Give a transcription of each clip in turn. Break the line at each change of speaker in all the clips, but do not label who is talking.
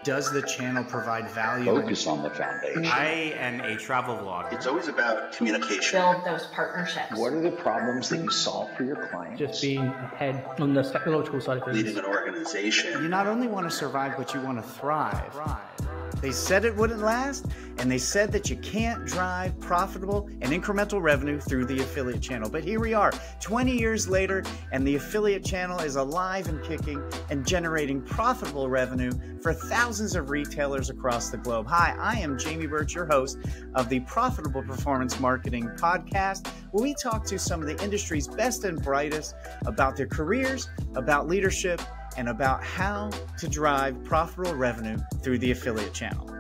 Does the channel provide value?
Focus on the foundation.
I am a travel vlogger.
It's always about communication.
Build those partnerships.
What are the problems that you solve for your clients?
Just being ahead on the technological side of things.
Leading an organization.
You not only want to survive, but you want to thrive. They said it wouldn't last, and they said that you can't drive profitable and incremental revenue through the affiliate channel. But here we are, 20 years later, and the affiliate channel is alive and kicking and generating profitable revenue for thousands of retailers across the globe. Hi, I am Jamie Birch, your host of the Profitable Performance Marketing Podcast, where we talk to some of the industry's best and brightest about their careers, about leadership, and about how to drive profitable revenue through the affiliate channel.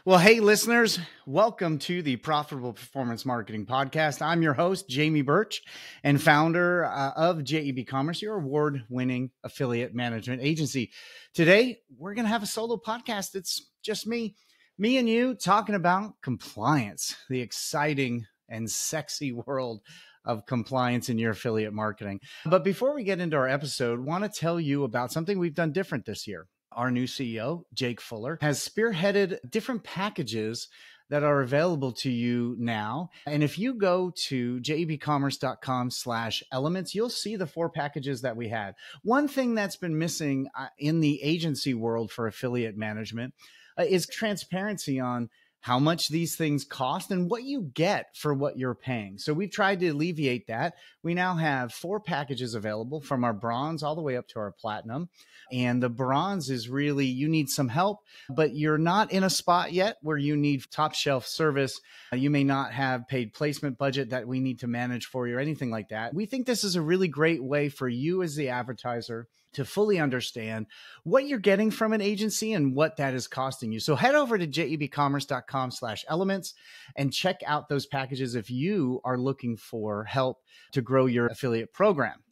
Well, hey, listeners, welcome to the Profitable Performance Marketing Podcast. I'm your host, Jamie Birch, and founder of JEBCommerce, your award-winning affiliate management agency. Today, we're going to have a solo podcast. It's just me and you talking about compliance, the exciting and sexy world of compliance in your affiliate marketing. But before we get into our episode, I want to tell you about something we've done different this year. Our new CEO, Jake Fuller, has spearheaded different packages that are available to you now. And if you go to JEBCommerce.com/elements, you'll see the 4 packages that we had. One thing that's been missing in the agency world for affiliate management is transparency on how much these things cost and what you get for what you're paying. So we've tried to alleviate that. We now have 4 packages available from our bronze all the way up to our platinum. And the bronze is really, you need some help, but you're not in a spot yet where you need top shelf service. You may not have paid placement budget that we need to manage for you or anything like that. We think this is a really great way for you as the advertiser to fully understand what you're getting from an agency and what that is costing you. So head over to JEBCommerce.com/elements and check out those packages if you are looking for help to grow your affiliate program.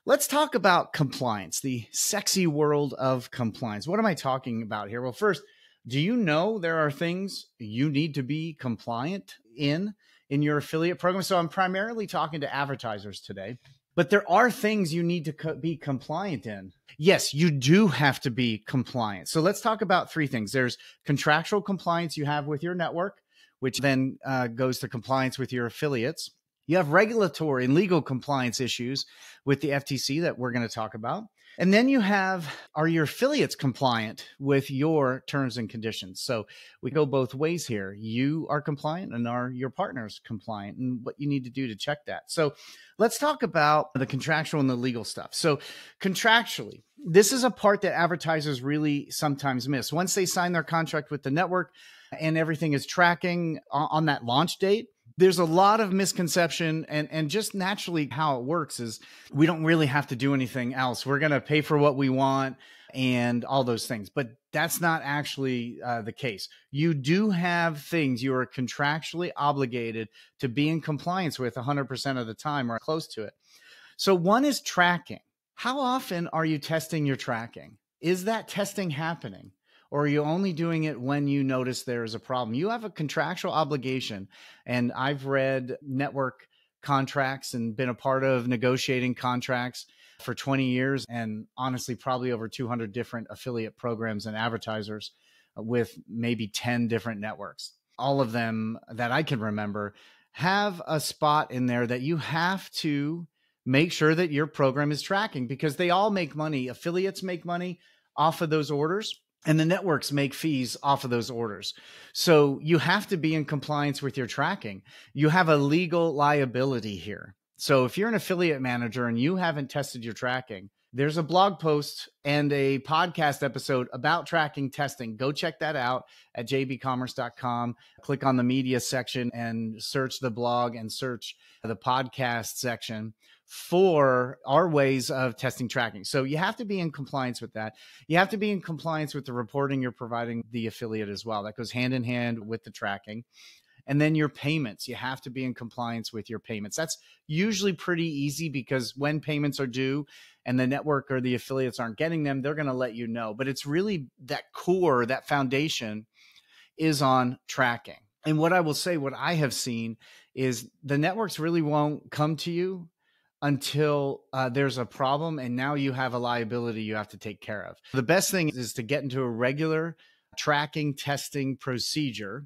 Let's talk about compliance, the sexy world of compliance. What am I talking about here? Well, first, do you know there are things you need to be compliant in your affiliate program? So I'm primarily talking to advertisers today. But there are things you need to be compliant in. Yes, you do have to be compliant. So let's talk about 3 things. There's contractual compliance you have with your network, which then goes to compliance with your affiliates. You have regulatory and legal compliance issues with the FTC that we're going to talk about. And then you have, are your affiliates compliant with your terms and conditions? So we go both ways here. You are compliant and are your partners compliant, and what you need to do to check that. So let's talk about the contractual and the legal stuff. So contractually, this is a part that advertisers really sometimes miss. Once they sign their contract with the network and everything is tracking on that launch date, there's a lot of misconception, and just naturally how it works is we don't really have to do anything else. We're going to pay for what we want and all those things, but that's not actually the case. You do have things you are contractually obligated to be in compliance with 100% of the time or close to it. So one is tracking. How often are you testing your tracking? Is that testing happening? Or are you only doing it when you notice there is a problem? You have a contractual obligation. And I've read network contracts and been a part of negotiating contracts for 20 years. And honestly, probably over 200 different affiliate programs and advertisers with maybe 10 different networks. All of them that I can remember have a spot in there that you have to make sure that your program is tracking, because they all make money. Affiliates make money off of those orders, and the networks make fees off of those orders. So you have to be in compliance with your tracking. You have a legal liability here. So if you're an affiliate manager and you haven't tested your tracking, there's a blog post and a podcast episode about tracking testing. Go check that out at JEBCommerce.com. Click on the media section and search the blog and search the podcast section for our ways of testing tracking. So you have to be in compliance with that. You have to be in compliance with the reporting you're providing the affiliate as well. That goes hand in hand with the tracking. And then your payments, you have to be in compliance with your payments. That's usually pretty easy, because when payments are due and the network or the affiliates aren't getting them, they're going to let you know. But it's really that core, that foundation is on tracking. And what I will say, what I have seen is the networks really won't come to you until there's a problem and now you have a liability you have to take care of. The best thing is to get into a regular tracking testing procedure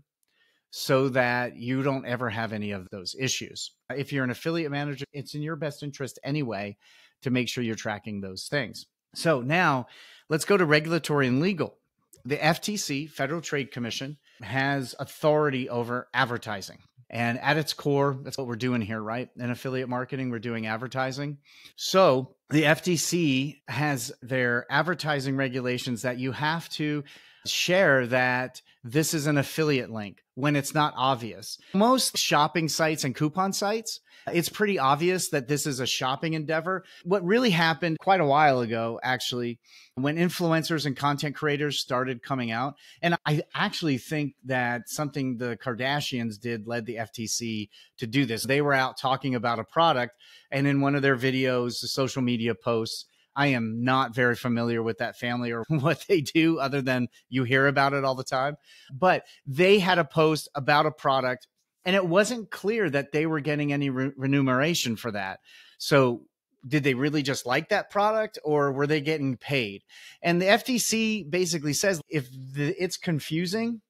so that you don't ever have any of those issues. If you're an affiliate manager, it's in your best interest anyway to make sure you're tracking those things. So now let's go to regulatory and legal. The FTC, Federal Trade Commission, has authority over advertising. And at its core, that's what we're doing here, right? In affiliate marketing, we're doing advertising. So the FTC has their advertising regulations that you have to share that this is an affiliate link when it's not obvious. Most shopping sites and coupon sites, it's pretty obvious that this is a shopping endeavor. What really happened quite a while ago, actually, when influencers and content creators started coming out, and I actually think that something the Kardashians did led the FTC to do this. They were out talking about a product, and in one of their videos, the social media posts, I am not very familiar with that family or what they do other than you hear about it all the time. But they had a post about a product and it wasn't clear that they were getting any remuneration for that. So did they really just like that product or were they getting paid? And the FTC basically says if it's confusing,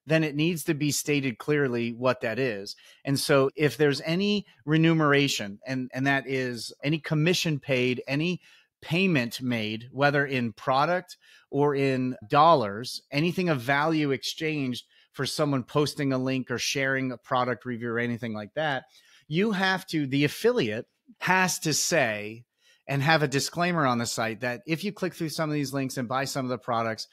then it needs to be stated clearly what that is. And so if there's any remuneration and that is any commission paid, any payment made, whether in product or in dollars, anything of value exchanged for someone posting a link or sharing a product review or anything like that, you have to, the affiliate has to say and have a disclaimer on the site that if you click through some of these links and buy some of the products,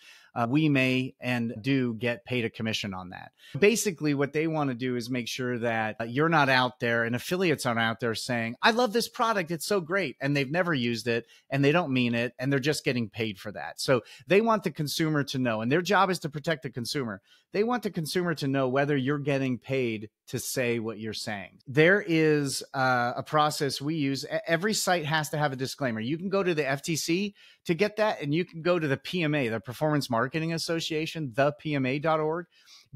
we may and do get paid a commission on that. Basically, what they want to do is make sure that you're not out there and affiliates aren't out there saying, I love this product, it's so great, and they've never used it and they don't mean it and they're just getting paid for that. So they want the consumer to know, and their job is to protect the consumer. They want the consumer to know whether you're getting paid to say what you're saying. There is a process we use. Every site has to have a disclaimer. You can go to the FTC to get that, and you can go to the PMA, the Performance Marketing Association, thepma.org.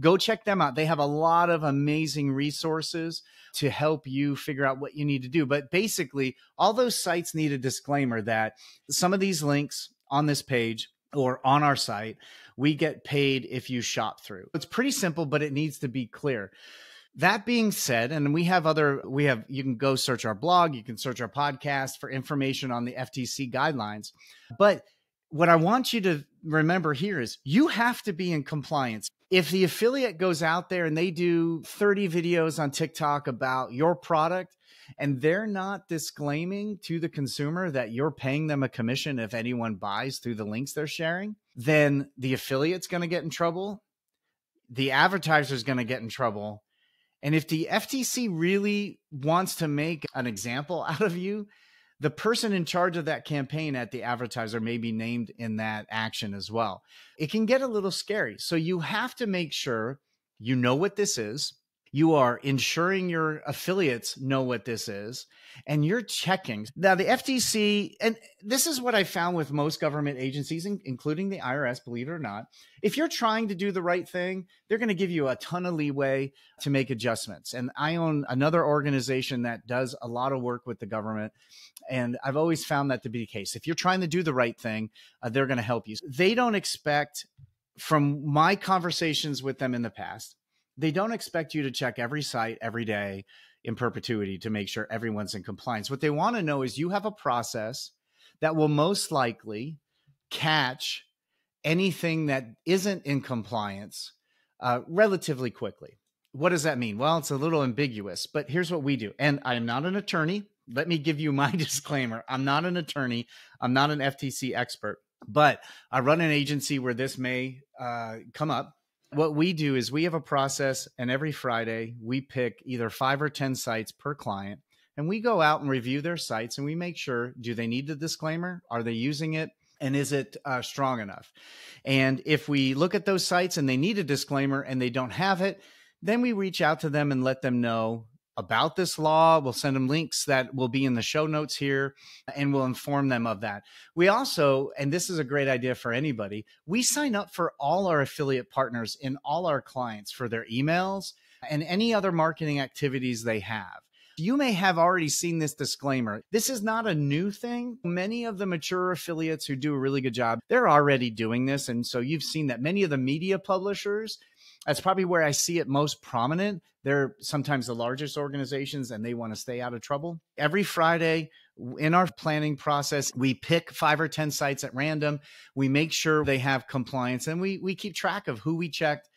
Go check them out. They have a lot of amazing resources to help you figure out what you need to do. But basically, all those sites need a disclaimer that some of these links on this page or on our site, we get paid if you shop through. It's pretty simple, but it needs to be clear. That being said, and you can go search our blog, you can search our podcast for information on the FTC guidelines. But what I want you to remember here is you have to be in compliance. If the affiliate goes out there and they do 30 videos on TikTok about your product and they're not disclaiming to the consumer that you're paying them a commission if anyone buys through the links they're sharing, then the affiliate's going to get in trouble. The advertiser's going to get in trouble. And if the FTC really wants to make an example out of you, the person in charge of that campaign at the advertiser may be named in that action as well. It can get a little scary. So you have to make sure you know what this is. You are ensuring your affiliates know what this is, and you're checking. Now, the FTC, and this is what I found with most government agencies, including the IRS, believe it or not, if you're trying to do the right thing, they're going to give you a ton of leeway to make adjustments. And I own another organization that does a lot of work with the government, and I've always found that to be the case. If you're trying to do the right thing, they're going to help you. They don't expect, from my conversations with them in the past, they don't expect you to check every site every day in perpetuity to make sure everyone's in compliance. What they want to know is you have a process that will most likely catch anything that isn't in compliance relatively quickly. What does that mean? Well, it's a little ambiguous, but here's what we do. And I am not an attorney. Let me give you my disclaimer. I'm not an attorney. I'm not an FTC expert, but I run an agency where this may come up. What we do is we have a process, and every Friday we pick either 5 or 10 sites per client, and we go out and review their sites and we make sure, do they need the disclaimer? Are they using it? And is it strong enough? And if we look at those sites and they need a disclaimer and they don't have it, then we reach out to them and let them know about this law. We'll send them links that will be in the show notes here, and we'll inform them of that. We also, and this is a great idea for anybody, we sign up for all our affiliate partners in all our clients for their emails and any other marketing activities they have. You may have already seen this disclaimer. This is not a new thing. Many of the mature affiliates who do a really good job, they're already doing this. And so you've seen that many of the media publishers, that's probably where I see it most prominent. They're sometimes the largest organizations and they want to stay out of trouble. Every Friday in our planning process, we pick 5 or 10 sites at random. We make sure they have compliance and we keep track of who we checked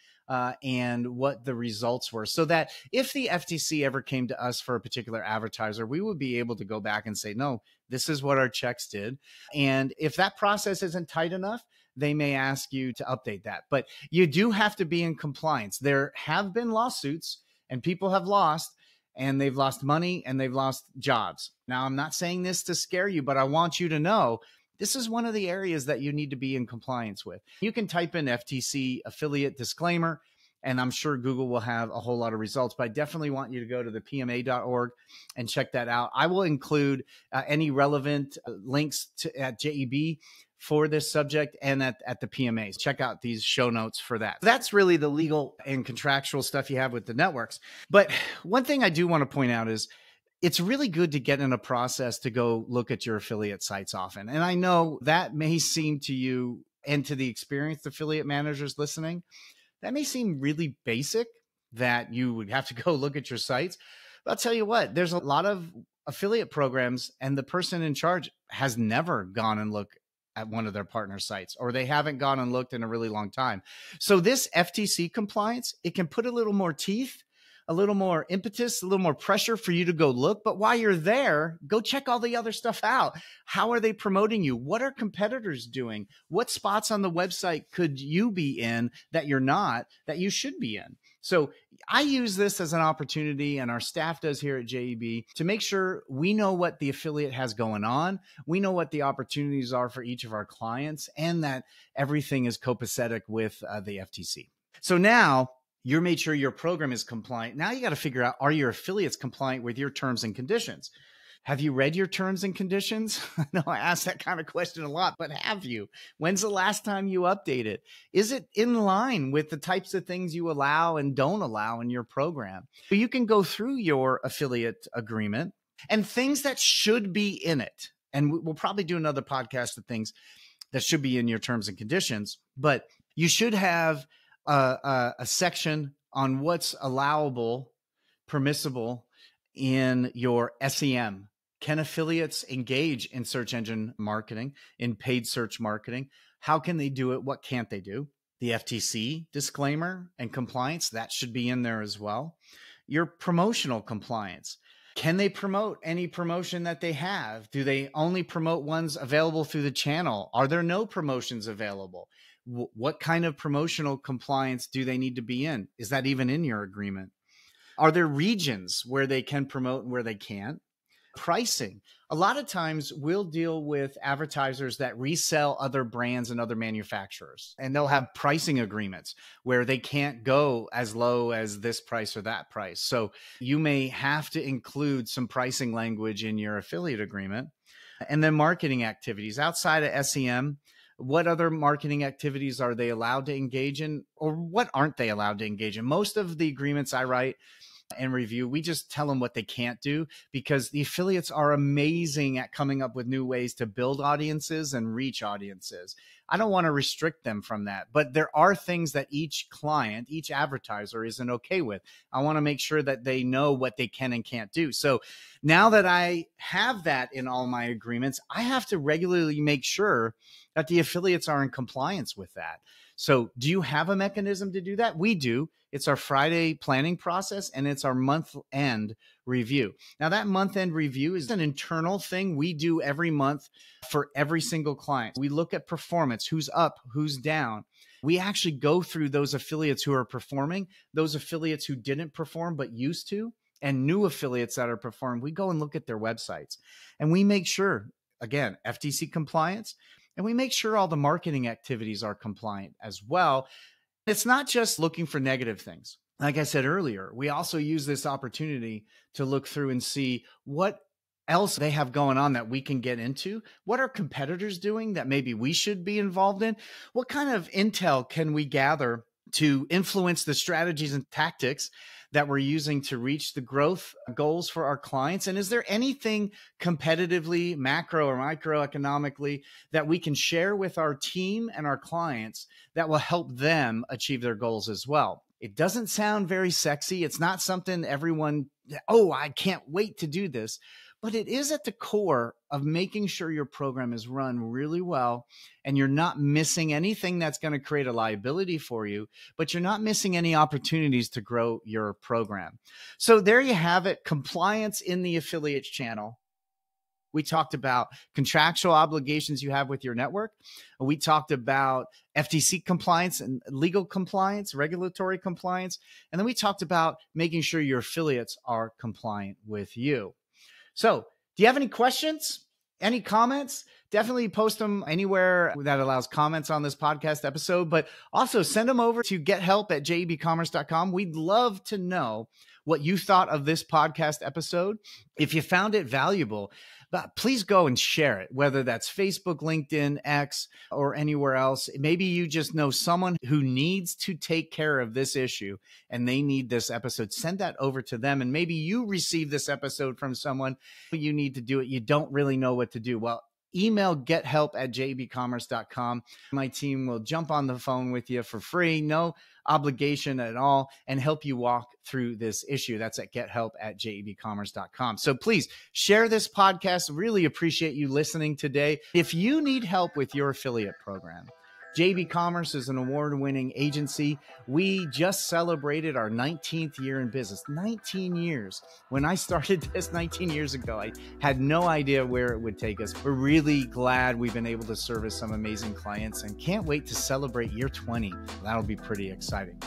and what the results were, so that if the FTC ever came to us for a particular advertiser, we would be able to go back and say, no, this is what our checks did. And if that process isn't tight enough, they may ask you to update that. But you do have to be in compliance. There have been lawsuits and people have lost, and they've lost money and they've lost jobs. Now, I'm not saying this to scare you, but I want you to know this is one of the areas that you need to be in compliance with. You can type in FTC affiliate disclaimer, and I'm sure Google will have a whole lot of results, but I definitely want you to go to the PMA.org and check that out. I will include any relevant links at JEB for this subject and at the PMAs. Check out these show notes for that. That's really the legal and contractual stuff you have with the networks. But one thing I do want to point out is it's really good to get in a process to go look at your affiliate sites often. And I know that may seem to you and to the experienced affiliate managers listening, that may seem really basic that you would have to go look at your sites. But I'll tell you what, there's a lot of affiliate programs and the person in charge has never gone and looked at one of their partner sites, or they haven't gone and looked in a really long time. So this FTC compliance, it can put a little more teeth, a little more impetus, a little more pressure for you to go look. But while you're there, go check all the other stuff out. How are they promoting you? What are competitors doing? What spots on the website could you be in that you're not, that you should be in? So I use this as an opportunity, and our staff does here at JEB, to make sure we know what the affiliate has going on. We know what the opportunities are for each of our clients, and that everything is copacetic with the FTC. So now you're made sure your program is compliant. Now you got to figure out, are your affiliates compliant with your terms and conditions? Have you read your terms and conditions? I know I ask that kind of question a lot, but have you? When's the last time you updated? Is it in line with the types of things you allow and don't allow in your program? You can go through your affiliate agreement and things that should be in it. And we'll probably do another podcast of things that should be in your terms and conditions, but you should have a section on what's allowable, permissible in your SEM. Can affiliates engage in search engine marketing, in paid search marketing? How can they do it? What can't they do? The FTC disclaimer and compliance, that should be in there as well. Your promotional compliance. Can they promote any promotion that they have? Do they only promote ones available through the channel? Are there no promotions available? What kind of promotional compliance do they need to be in? Is that even in your agreement? Are there regions where they can promote and where they can't? Pricing. A lot of times we'll deal with advertisers that resell other brands and other manufacturers, and they'll have pricing agreements where they can't go as low as this price or that price. So you may have to include some pricing language in your affiliate agreement. And then marketing activities outside of SEM. What other marketing activities are they allowed to engage in, or what aren't they allowed to engage in? Most of the agreements I write and review, we just tell them what they can't do, because the affiliates are amazing at coming up with new ways to build audiences and reach audiences. I don't want to restrict them from that, but there are things that each client, each advertiser isn't okay with. I want to make sure that they know what they can and can't do. So now that I have that in all my agreements, I have to regularly make sure that the affiliates are in compliance with that. So do you have a mechanism to do that? We do. It's our Friday planning process, and it's our month-end review. Now, that month-end review is an internal thing we do every month for every single client. We look at performance, who's up, who's down. We actually go through those affiliates who are performing, those affiliates who didn't perform but used to, and new affiliates that are performing. We go and look at their websites, and we make sure, again, FTC compliance, and we make sure all the marketing activities are compliant as well. It's not just looking for negative things. Like I said earlier, we also use this opportunity to look through and see what else they have going on that we can get into. What are competitors doing that maybe we should be involved in? What kind of intel can we gather to influence the strategies and tactics that we're using to reach the growth goals for our clients? And is there anything competitively, macro or microeconomically, that we can share with our team and our clients that will help them achieve their goals as well? It doesn't sound very sexy. It's not something everyone, oh, I can't wait to do this. But it is at the core of making sure your program is run really well and you're not missing anything that's going to create a liability for you, but you're not missing any opportunities to grow your program. So there you have it, compliance in the affiliates channel. We talked about contractual obligations you have with your network. We talked about FTC compliance and legal compliance, regulatory compliance. And then we talked about making sure your affiliates are compliant with you. So do you have any questions, any comments? Definitely post them anywhere that allows comments on this podcast episode, but also send them over to gethelp@JEBCommerce.com. We'd love to know what you thought of this podcast episode. If you found it valuable, but please go and share it, whether that's Facebook, LinkedIn, X, or anywhere else. Maybe you just know someone who needs to take care of this issue and they need this episode. Send that over to them. And maybe you receive this episode from someone, you need to do it. You don't really know what to do. Well, email gethelp@JEBCommerce.com. My team will jump on the phone with you for free, no obligation at all, and help you walk through this issue. That's at gethelp@JEBCommerce.com. So please share this podcast. Really appreciate you listening today. If you need help with your affiliate program, JEBCommerce is an award-winning agency. We just celebrated our 19th year in business. 19 years. When I started this 19 years ago, I had no idea where it would take us. We're really glad we've been able to service some amazing clients and can't wait to celebrate year 20. That'll be pretty exciting.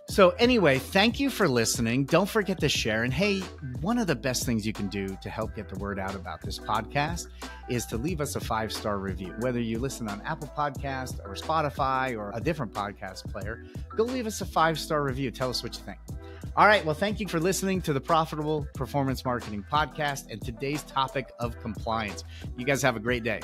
So anyway, thank you for listening. Don't forget to share. And hey, one of the best things you can do to help get the word out about this podcast is to leave us a 5-star review. Whether you listen on Apple Podcast or Spotify or a different podcast player, go leave us a 5-star review. Tell us what you think. All right. Well, thank you for listening to the Profitable Performance Marketing Podcast and today's topic of compliance. You guys have a great day.